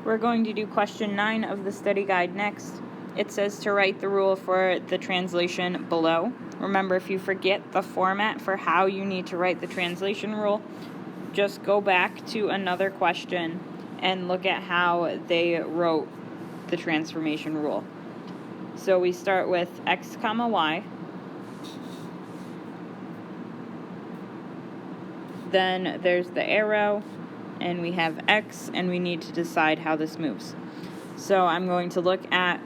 We're going to do question 9 of the study guide next. It says to write the rule for the translation below. Remember, if you forget the format for how you need to write the translation rule, just go back to another question and look at how they wrote the transformation rule. So we start with x comma y. Then there's the arrow, and we have x, and we need to decide how this moves. So I'm going to look at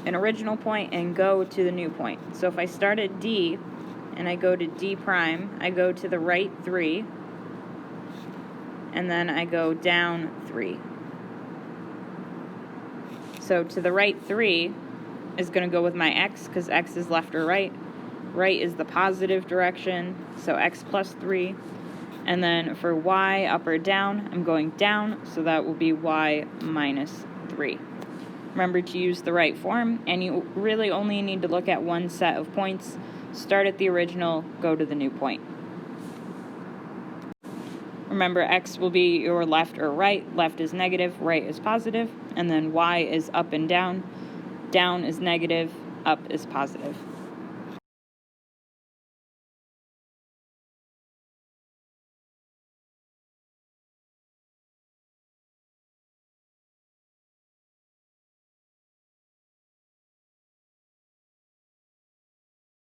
an original point and go to the new point. So if I start at D and I go to D prime, I go to the right 3, and then I go down 3. So to the right 3 is going to go with my x, because x is left or right. Right is the positive direction, so x plus 3. And then for y, up or down, I'm going down, so that will be y minus 3. Remember to use the right form, and you really only need to look at one set of points. Start at the original, go to the new point. Remember, x will be your left or right. Left is negative, right is positive, and then y is up and down. Down is negative, up is positive.